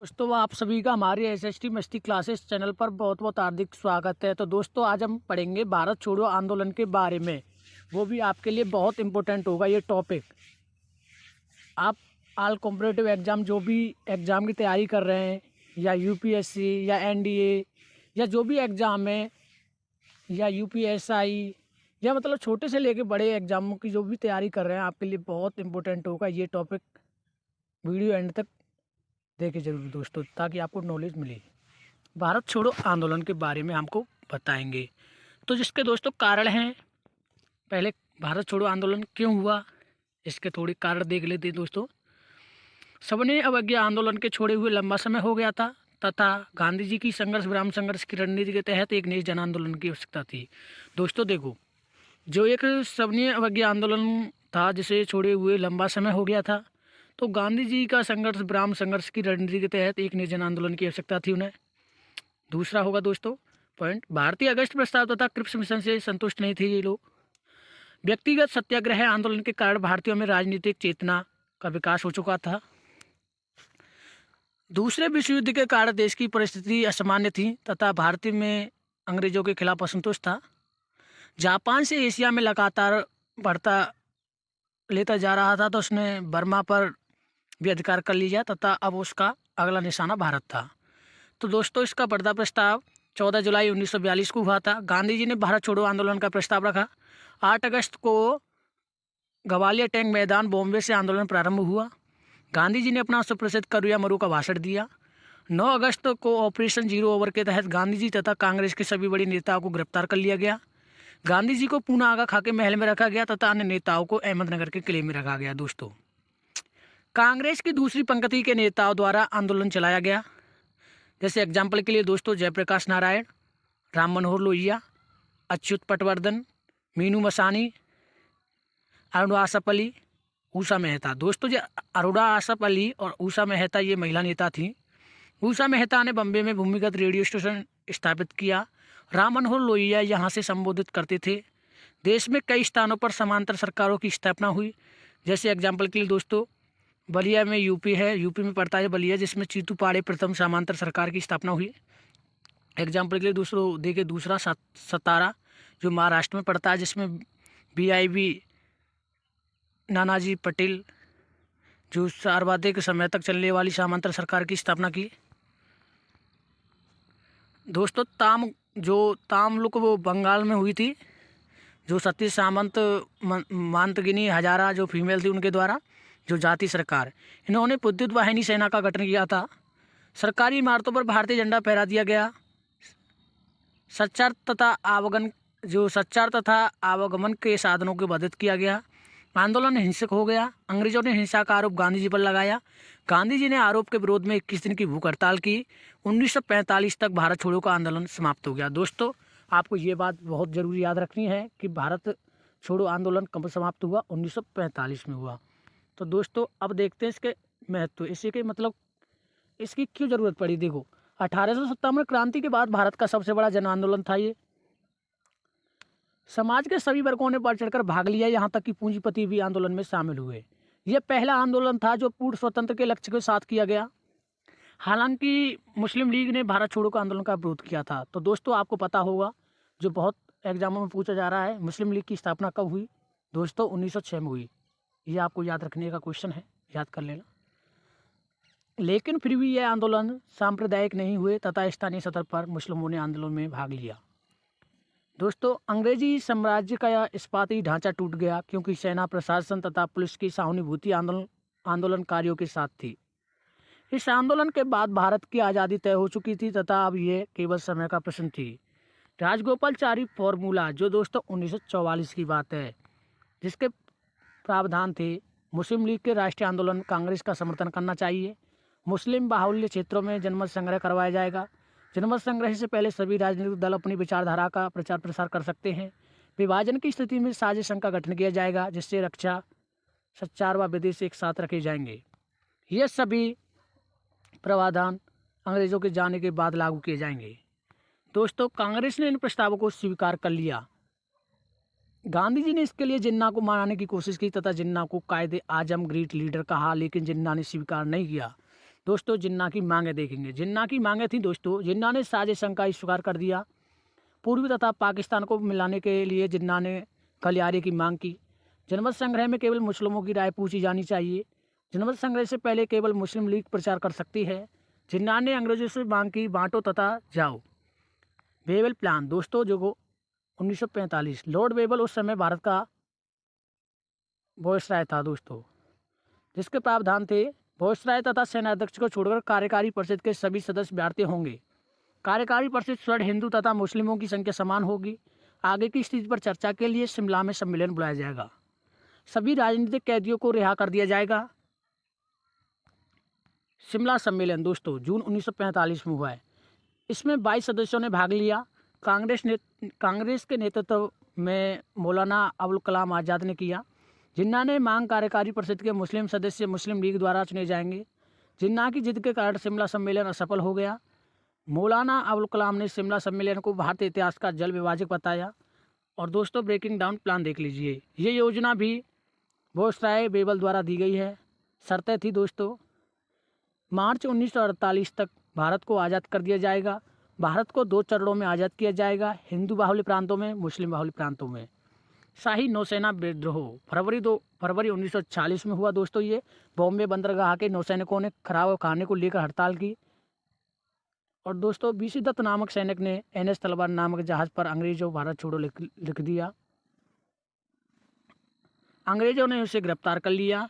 दोस्तों आप सभी का हमारे एसएसटी मस्ती क्लासेस चैनल पर बहुत बहुत हार्दिक स्वागत है। तो दोस्तों आज हम पढ़ेंगे भारत छोड़ो आंदोलन के बारे में। वो भी आपके लिए बहुत इम्पोर्टेंट होगा ये टॉपिक। आप ऑल कॉम्पिटिटिव एग्ज़ाम जो भी एग्ज़ाम की तैयारी कर रहे हैं या यूपीएससी या एनडीए या जो भी एग्ज़ाम है या यूपीएसआई या मतलब छोटे से लेके बड़े एग्ज़ामों की जो भी तैयारी कर रहे हैं आपके लिए बहुत इम्पोर्टेंट होगा ये टॉपिक। वीडियो एंड तक देखें जरूर दोस्तों ताकि आपको नॉलेज मिले। भारत छोड़ो आंदोलन के बारे में हमको बताएंगे तो जिसके दोस्तों कारण हैं। पहले भारत छोड़ो आंदोलन क्यों हुआ इसके थोड़े कारण देख लेते हैं दोस्तों। सबने अवज्ञा आंदोलन के छोड़े हुए लंबा समय हो गया था तथा गांधी जी की संघर्ष विराम संघर्ष की रणनीति के तहत एक नए जन आंदोलन की आवश्यकता थी। दोस्तों देखो, जो एक सबने अवज्ञा आंदोलन था जिसे छोड़े हुए लंबा समय हो गया था, तो गांधी जी का संघर्ष विराम संघर्ष की रणनीति के तहत एक नए जन आंदोलन की आवश्यकता थी उन्हें। दूसरा होगा दोस्तों पॉइंट, भारतीय अगस्त प्रस्ताव तथा क्रिप्स मिशन से संतुष्ट नहीं थे ये लोग। व्यक्तिगत सत्याग्रह आंदोलन के कारण भारतीयों में राजनीतिक चेतना का विकास हो चुका था। दूसरे विश्व युद्ध के कारण देश की परिस्थिति असामान्य थी तथा भारतीय में अंग्रेजों के खिलाफ असंतोष था। जापान से एशिया में लगातार बढ़ता लेता जा रहा था तो उसने बर्मा पर भी अधिकार कर लिया तथा अब उसका अगला निशाना भारत था। तो दोस्तों इसका बढ़ता प्रस्ताव 14 जुलाई 1942 को हुआ था। गांधी जी ने भारत छोड़ो आंदोलन का प्रस्ताव रखा। 8 अगस्त को ग्वालियर टैंक मैदान बॉम्बे से आंदोलन प्रारंभ हुआ। गांधी जी ने अपना सुप्रसिद्ध करुया मरु का भाषण दिया। 9 अगस्त को ऑपरेशन जीरो ओवर के तहत गांधी जी तथा कांग्रेस के सभी बड़े नेताओं को गिरफ्तार कर लिया गया। गांधी जी को पूना आगा खाके महल में रखा गया तथा अन्य नेताओं को अहमदनगर के किले में रखा गया। दोस्तों कांग्रेस की दूसरी पंक्ति के नेताओं द्वारा आंदोलन चलाया गया। जैसे एग्जाम्पल के लिए दोस्तों जयप्रकाश नारायण, राम मनोहर लोहिया, अच्युत पटवर्धन, मीनू मसानी, अरुणा आसफ अली, उषा मेहता। दोस्तों जो अरुणा आसफ अली और उषा मेहता ये महिला नेता थी। उषा मेहता ने बम्बे में भूमिगत रेडियो स्टेशन स्थापित किया। राम मनोहर लोहिया यहाँ से संबोधित करते थे। देश में कई स्थानों पर समांतर सरकारों की स्थापना हुई। जैसे एग्जाम्पल के लिए दोस्तों बलिया में यूपी है, यूपी में पड़ता है बलिया, जिसमें चीतू पाड़े प्रथम समांतर सरकार की स्थापना हुई। एग्जाम्पल के लिए दूसरों देखे दूसरा सतारा जो महाराष्ट्र में पड़ता है, जिसमें BIB नानाजी पटेल जो सर्वाधिक समय तक चलने वाली समांतर सरकार की स्थापना की। दोस्तों तामलुक वो बंगाल में हुई थी, जो सतीश सामंत मांतगिनी हजारा जो फीमेल थी उनके द्वारा जो जाति सरकार, इन्होंने विद्युत वाहिनी सेना का गठन किया था। सरकारी इमारतों पर भारतीय झंडा फहरा दिया गया। संचार तथा आवागमन के साधनों को बाधित किया गया। आंदोलन हिंसक हो गया। अंग्रेजों ने हिंसा का आरोप गांधी जी पर लगाया। गांधी जी ने आरोप के विरोध में 21 दिन की भूख हड़ताल की। 1945 तक भारत छोड़ो का आंदोलन समाप्त हो गया। दोस्तों आपको ये बात बहुत ज़रूरी याद रखनी है कि भारत छोड़ो आंदोलन कब समाप्त हुआ, 1945 में हुआ। तो दोस्तों अब देखते हैं इसके महत्व, इसी के मतलब इसकी क्यों ज़रूरत पड़ी। देखो 1857 क्रांति के बाद भारत का सबसे बड़ा जन आंदोलन था ये। समाज के सभी वर्गों ने बढ़ चढ़कर भाग लिया, यहाँ तक कि पूंजीपति भी आंदोलन में शामिल हुए। यह पहला आंदोलन था जो पूर्ण स्वतंत्र के लक्ष्य के साथ किया गया। हालांकि मुस्लिम लीग ने भारत छोड़ो का आंदोलन का विरोध किया था। तो दोस्तों आपको पता होगा, जो बहुत एग्जामों में पूछा जा रहा है, मुस्लिम लीग की स्थापना कब हुई। दोस्तों 1906 में हुई। ये आपको याद रखने का क्वेश्चन है, याद कर लेना। लेकिन फिर भी यह आंदोलन सांप्रदायिक नहीं हुए तथा स्थानीय स्तर पर मुस्लिमों ने आंदोलन में भाग लिया। दोस्तों अंग्रेजी साम्राज्य का इस्पाती ढांचा टूट गया क्योंकि सेना, प्रशासन तथा पुलिस की सहानुभूति आंदोलनकारियों के साथ थी। इस आंदोलन के बाद भारत की आज़ादी तय हो चुकी थी तथा अब ये केवल समय का प्रश्न थी। राजगोपालचारी फॉर्मूला जो दोस्तों 1944 की बात है, जिसके प्रावधान थे मुस्लिम लीग के राष्ट्रीय आंदोलन कांग्रेस का समर्थन करना चाहिए। मुस्लिम बाहुल्य क्षेत्रों में जनमत संग्रह करवाया जाएगा। जनमत संग्रह से पहले सभी राजनीतिक दल अपनी विचारधारा का प्रचार प्रसार कर सकते हैं। विभाजन की स्थिति में साजिश संघ का गठन किया जाएगा, जिससे रक्षा, संचार व विदेश एक साथ रखे जाएंगे। ये सभी प्रावधान अंग्रेजों के जाने के बाद लागू किए जाएंगे। दोस्तों कांग्रेस ने इन प्रस्तावों को स्वीकार कर लिया। गांधी जी ने इसके लिए जिन्ना को मनाने की कोशिश की तथा जिन्ना को कायदे आजम ग्रेट लीडर कहा, लेकिन जिन्ना ने स्वीकार नहीं किया। दोस्तों जिन्ना की मांगें देखेंगे। जिन्ना की मांगें थी दोस्तों, जिन्ना ने साजिश संघ का स्वीकार कर दिया। पूर्वी तथा पाकिस्तान को मिलाने के लिए जिन्ना ने गलियारे की मांग की। जनमत संग्रह में केवल मुस्लिमों की राय पूछी जानी चाहिए। जनमत संग्रह से पहले केवल मुस्लिम लीग प्रचार कर सकती है। जिन्ना ने अंग्रेजों से मांग की बांटो तथा जाओ। बेबल प्लान दोस्तों जो 1945, लॉर्ड बेबल उस समय भारत का वायसराय था दोस्तों, जिसके प्रावधान थे वायसराय तथा सेनाध्यक्ष को छोड़कर कार्यकारी परिषद के सभी सदस्य भारतीय होंगे। कार्यकारी परिषद स्वर्ण हिंदू तथा मुस्लिमों की संख्या समान होगी। आगे की स्थिति पर चर्चा के लिए शिमला में सम्मेलन बुलाया जाएगा। सभी राजनीतिक कैदियों को रिहा कर दिया जाएगा। शिमला सम्मेलन दोस्तों जून 1945 में हुआ है। इसमें 22 सदस्यों ने भाग लिया। कांग्रेस के नेतृत्व में मौलाना अबुल कलाम आज़ाद ने किया। जिन्ना ने मांग कार्यकारी परिषद के मुस्लिम सदस्य मुस्लिम लीग द्वारा चुने जाएंगे। जिन्ना की जिद के कारण शिमला सम्मेलन असफल हो गया। मौलाना अबुल कलाम ने शिमला सम्मेलन को भारतीय इतिहास का जल विभाजक बताया। और दोस्तों ब्रेकिंग डाउन प्लान देख लीजिए। ये योजना भी वायसराय बेबल द्वारा दी गई है। शर्तें थी दोस्तों, मार्च 1948 तक भारत को आज़ाद कर दिया जाएगा। भारत को 2 चरणों में आज़ाद किया जाएगा, हिंदू बाहुल्य प्रांतों में, मुस्लिम बाहुल्य प्रांतों में। शाही नौसेना विद्रोह फरवरी 1946 में हुआ दोस्तों। ये बॉम्बे बंदरगाह के नौसैनिकों ने खराब खाने को लेकर हड़ताल की। और दोस्तों बीसी दत्त नामक सैनिक ने NS तलवार नामक जहाज पर अंग्रेजों भारत छोड़ो लिख दिया। अंग्रेजों ने उसे गिरफ्तार कर लिया।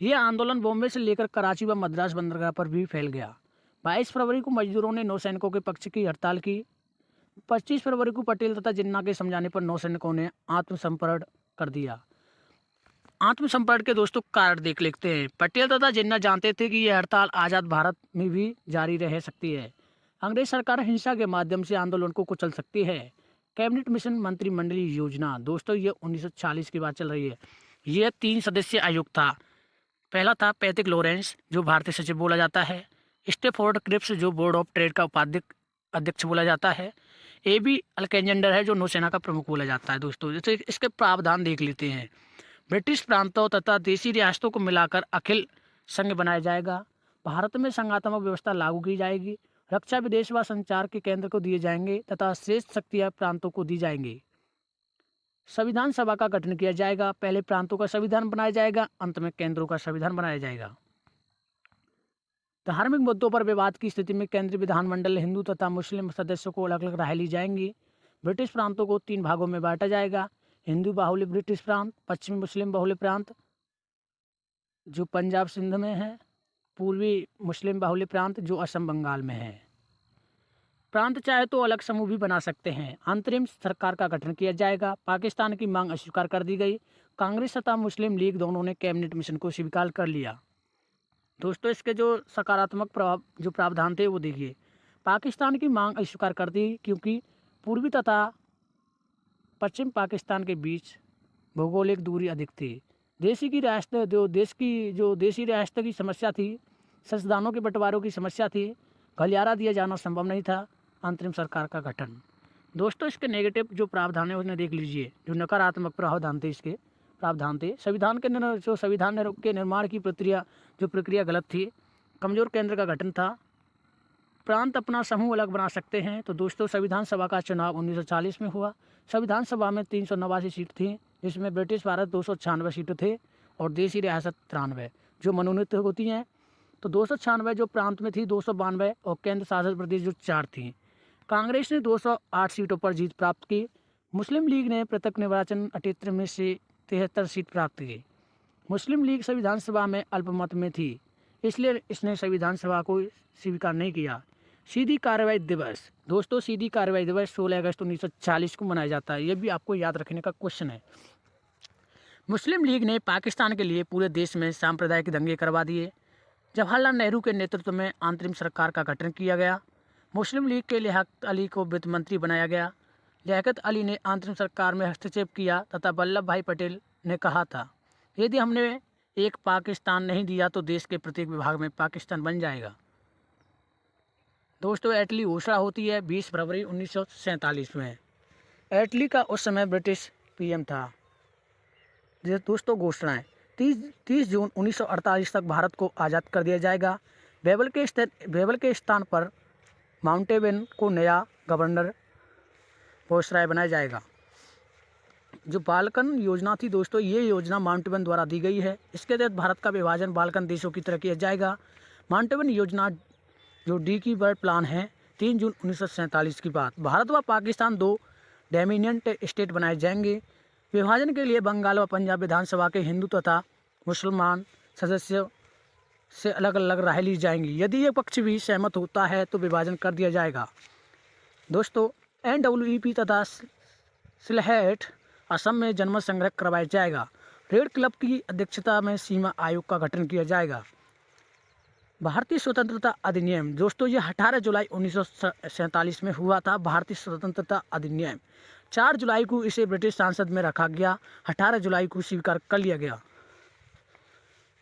यह आंदोलन बॉम्बे से लेकर कराची व मद्रास बंदरगाह पर भी फैल गया। 22 फरवरी को मजदूरों ने नौसैनिकों के पक्ष की हड़ताल की। 25 फरवरी को पटेल तथा जिन्ना के समझाने पर नौसैनिकों ने आत्मसमर्पण कर दिया। आत्मसमर्पण के दोस्तों कारण देख लेते हैं। पटेल तथा जिन्ना जानते थे कि यह हड़ताल आज़ाद भारत में भी जारी रह सकती है। अंग्रेज सरकार हिंसा के माध्यम से आंदोलन को कुचल सकती है। कैबिनेट मिशन मंत्रिमंडलीय योजना दोस्तों ये 1940 की बात चल रही है। यह 3 सदस्यीय आयोग था। पहला था पैट्रिक लॉरेंस जो भारतीय सचिव बोला जाता है। स्टेफोर्ड क्रिप्स जो बोर्ड ऑफ ट्रेड का अध्यक्ष बोला जाता है। AB अलेक्जेंडर है जो नौसेना का प्रमुख बोला जाता है। दोस्तों जैसे इसके प्रावधान देख लेते हैं। ब्रिटिश प्रांतों तथा देशी रियासतों को मिलाकर अखिल संघ बनाया जाएगा। भारत में संघात्मक व्यवस्था लागू की जाएगी। रक्षा, विदेश व संचार के केंद्र को दिए जाएंगे तथा श्रेष्ठ शक्तियां प्रांतों को दी जाएंगी। संविधान सभा का गठन किया जाएगा। पहले प्रांतों का संविधान बनाया जाएगा, अंत में केंद्रों का संविधान बनाया जाएगा। धार्मिक मुद्दों पर विवाद की स्थिति में केंद्रीय विधानमंडल हिंदू तथा मुस्लिम सदस्यों को अलग अलग राय ली जाएंगी। ब्रिटिश प्रांतों को 3 भागों में बांटा जाएगा। हिंदू बाहुल्य ब्रिटिश प्रांत, पश्चिमी मुस्लिम बाहुल्य प्रांत जो पंजाब सिंध में है, पूर्वी मुस्लिम बाहुल्य प्रांत जो असम बंगाल में है। प्रांत चाहे तो अलग समूह भी बना सकते हैं। अंतरिम सरकार का गठन किया जाएगा। पाकिस्तान की मांग अस्वीकार कर दी गई। कांग्रेस तथा मुस्लिम लीग दोनों ने कैबिनेट मिशन को स्वीकार कर लिया। दोस्तों इसके जो सकारात्मक प्रावधान थे वो देखिए। पाकिस्तान की मांग अस्वीकार कर दी क्योंकि पूर्वी तथा पश्चिम पाकिस्तान के बीच भौगोलिक दूरी अधिक थी। देशी रियासत की समस्या थी, ससदानों के बंटवारों की समस्या थी, गलियारा दिया जाना संभव नहीं था। अंतरिम सरकार का गठन। दोस्तों इसके नेगेटिव जो प्रावधान है उन्हें देख लीजिए। जो नकारात्मक प्रावधान थे इसके प्रावधान थे। संविधान के निर्माण की प्रक्रिया गलत थी। कमजोर केंद्र का गठन था। प्रांत अपना समूह अलग बना सकते हैं। तो दोस्तों संविधान सभा का चुनाव 1940 में हुआ। संविधान सभा में 389 सीट थी, जिसमें ब्रिटिश भारत 296 सीटें थे और देशी रियासत 93 जो मनोनीत होती हैं। तो 296 जो प्रांत में थी, 292 और केंद्र शासित प्रदेश जो 4 थी। कांग्रेस ने 208 सीटों पर जीत प्राप्त की। मुस्लिम लीग ने पृथक निर्वाचन 78 में से 73 सीट प्राप्त की। मुस्लिम लीग संविधान सभा में अल्पमत में थी, इसलिए इसने संविधान सभा को स्वीकार नहीं किया। सीधी कार्रवाई दिवस दोस्तों, सीधी कार्रवाई दिवस 16 अगस्त 1940 को मनाया जाता है। यह भी आपको याद रखने का क्वेश्चन है। मुस्लिम लीग ने पाकिस्तान के लिए पूरे देश में सांप्रदायिक दंगे करवा दिए। जवाहरलाल नेहरू के नेतृत्व में अंतरिम सरकार का गठन किया गया। मुस्लिम लीग के लियाकत अली को वित्त मंत्री बनाया गया। लियाकत अली ने अंतरिम सरकार में हस्तक्षेप किया तथा वल्लभ भाई पटेल ने कहा था, यदि हमने एक पाकिस्तान नहीं दिया तो देश के प्रत्येक विभाग में पाकिस्तान बन जाएगा। दोस्तों एटली घोषणा होती है 20 फरवरी 1947 में। एटली का उस समय ब्रिटिश PM था। दोस्तों घोषणाएं 30 जून 1948 तक भारत को आज़ाद कर दिया जाएगा। बेबल के स्थान पर माउंटेबेन को नया गवर्नर वायसराय बनाया जाएगा। जो बाल्कन योजना थी दोस्तों, ये योजना माउंटेबेन द्वारा दी गई है। इसके तहत भारत का विभाजन बाल्कन देशों की तरह किया जाएगा। माउंटेबेन योजना जो डी की वर्ल्ड प्लान है 3 जून 1947 की बात। भारत व पाकिस्तान 2 डोमिनियंट स्टेट बनाए जाएंगे। विभाजन के लिए बंगाल व पंजाब विधानसभा के हिंदू तथा मुसलमान सदस्यों से अलग अलग राय ली जाएंगी। यदि ये पक्ष भी सहमत होता है तो विभाजन कर दिया जाएगा। दोस्तों, NWEP तथा सिलहेट असम में जनमत संग्रह करवाया जाएगा। रेड क्लब की अध्यक्षता में सीमा आयोग का गठन किया जाएगा। भारतीय स्वतंत्रता अधिनियम दोस्तों, ये 18 जुलाई 1947 में हुआ था। भारतीय स्वतंत्रता अधिनियम 4 जुलाई को इसे ब्रिटिश संसद में रखा गया। 18 जुलाई को स्वीकार कर लिया गया,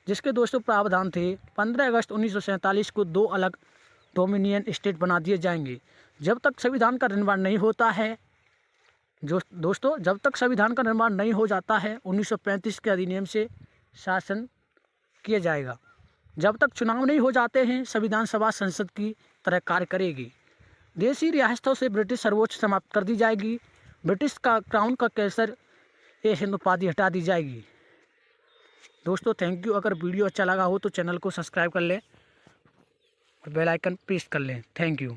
जिसके दोस्तों प्रावधान थे 15 अगस्त 1947 को 2 अलग डोमिनियन स्टेट बना दिए जाएंगे। जब तक संविधान का निर्माण नहीं होता है जब तक संविधान का निर्माण नहीं हो जाता है 1935 के अधिनियम से शासन किया जाएगा। जब तक चुनाव नहीं हो जाते हैं संविधान सभा संसद की तरह कार्य करेगी। देशी रियासतों से ब्रिटिश सर्वोच्च समाप्त कर दी जाएगी। ब्रिटिश का क्राउन का कैसर ये हिंद उपाधि हटा दी जाएगी। दोस्तों थैंक यू। अगर वीडियो अच्छा लगा हो तो चैनल को सब्सक्राइब कर लें और बेल आइकन प्रेस कर लें। Thank you.